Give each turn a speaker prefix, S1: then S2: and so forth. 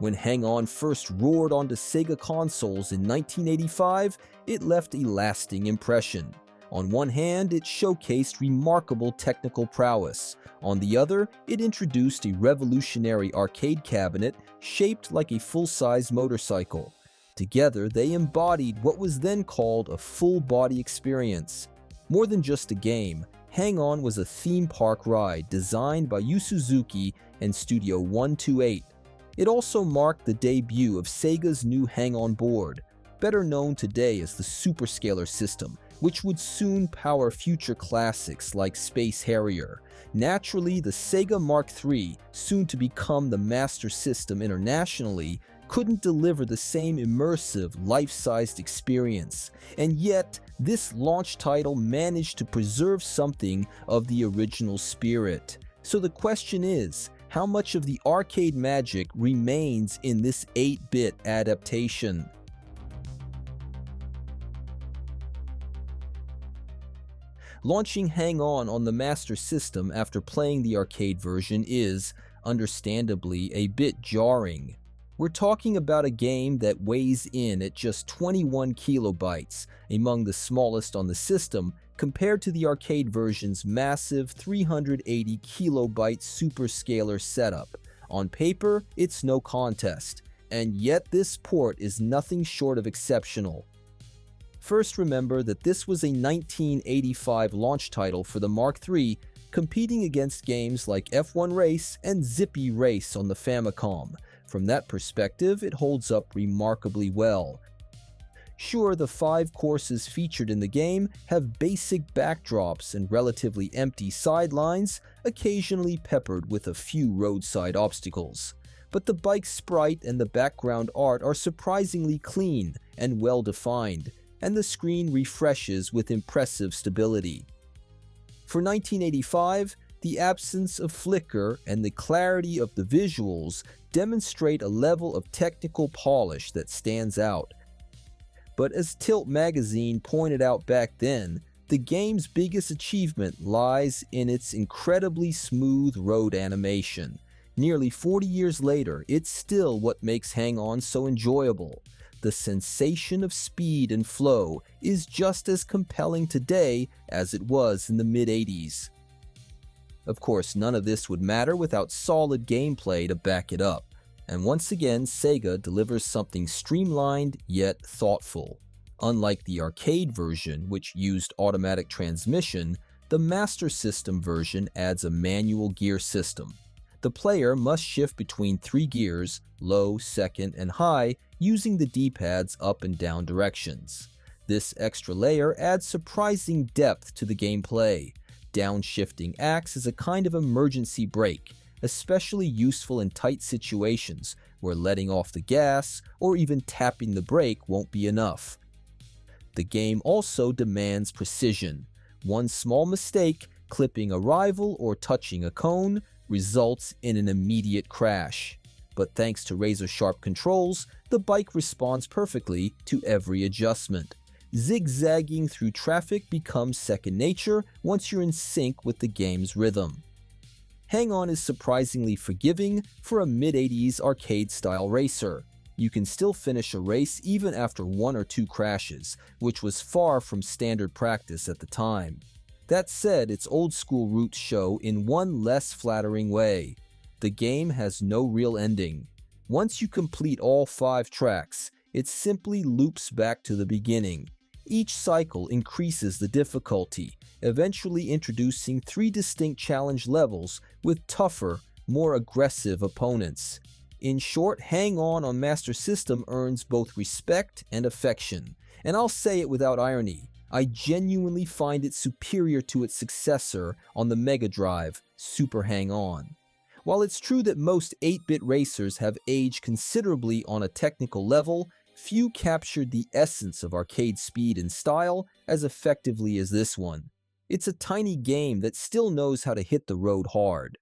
S1: When Hang On first roared onto Sega consoles in 1985, it left a lasting impression. On one hand, it showcased remarkable technical prowess. On the other, it introduced a revolutionary arcade cabinet shaped like a full-size motorcycle. Together, they embodied what was then called a full-body experience. More than just a game, Hang On was a theme park ride designed by Yu Suzuki and Studio 128. It also marked the debut of Sega's new Hang On board, better known today as the Superscaler system, which would soon power future classics like Space Harrier. Naturally, the Sega Mark III, soon to become the Master System internationally, couldn't deliver the same immersive, life-sized experience. And yet, this launch title managed to preserve something of the original spirit. So the question is, how much of the arcade magic remains in this 8-bit adaptation? Launching Hang On the Master System after playing the arcade version is, understandably, a bit jarring. We're talking about a game that weighs in at just 21 kilobytes, among the smallest on the system, compared to the arcade version's massive 380 kilobyte Superscaler setup. On paper, it's no contest, and yet this port is nothing short of exceptional. First, remember that this was a 1985 launch title for the Mark III, competing against games like F1 Race and Zippy Race on the Famicom. From that perspective, it holds up remarkably well. Sure, the 5 courses featured in the game have basic backdrops and relatively empty sidelines, occasionally peppered with a few roadside obstacles. But the bike sprite and the background art are surprisingly clean and well-defined, and the screen refreshes with impressive stability. For 1985, the absence of flicker and the clarity of the visuals demonstrate a level of technical polish that stands out. But as Tilt magazine pointed out back then, the game's biggest achievement lies in its incredibly smooth road animation. Nearly 40 years later, it's still what makes Hang On so enjoyable. The sensation of speed and flow is just as compelling today as it was in the mid-80s. Of course, none of this would matter without solid gameplay to back it up. And once again, Sega delivers something streamlined yet thoughtful. Unlike the arcade version, which used automatic transmission, the Master System version adds a manual gear system. The player must shift between 3 gears, low, second, and high, using the D-pad's up and down directions. This extra layer adds surprising depth to the gameplay. Downshifting acts as a kind of emergency brake, especially useful in tight situations where letting off the gas or even tapping the brake won't be enough. The game also demands precision. One small mistake, clipping a rival or touching a cone, results in an immediate crash. But thanks to razor-sharp controls, the bike responds perfectly to every adjustment. Zigzagging through traffic becomes second nature once you're in sync with the game's rhythm. Hang On is surprisingly forgiving for a mid-80s arcade-style racer. You can still finish a race even after 1 or 2 crashes, which was far from standard practice at the time. That said, its old-school roots show in one less flattering way. The game has no real ending. Once you complete all 5 tracks, it simply loops back to the beginning. Each cycle increases the difficulty, eventually introducing 3 distinct challenge levels with tougher, more aggressive opponents. In short, Hang On Master System earns both respect and affection. And I'll say it without irony, I genuinely find it superior to its successor on the Mega Drive, Super Hang On. While it's true that most 8-bit racers have aged considerably on a technical level, few captured the essence of arcade speed and style as effectively as this one. It's a tiny game that still knows how to hit the road hard.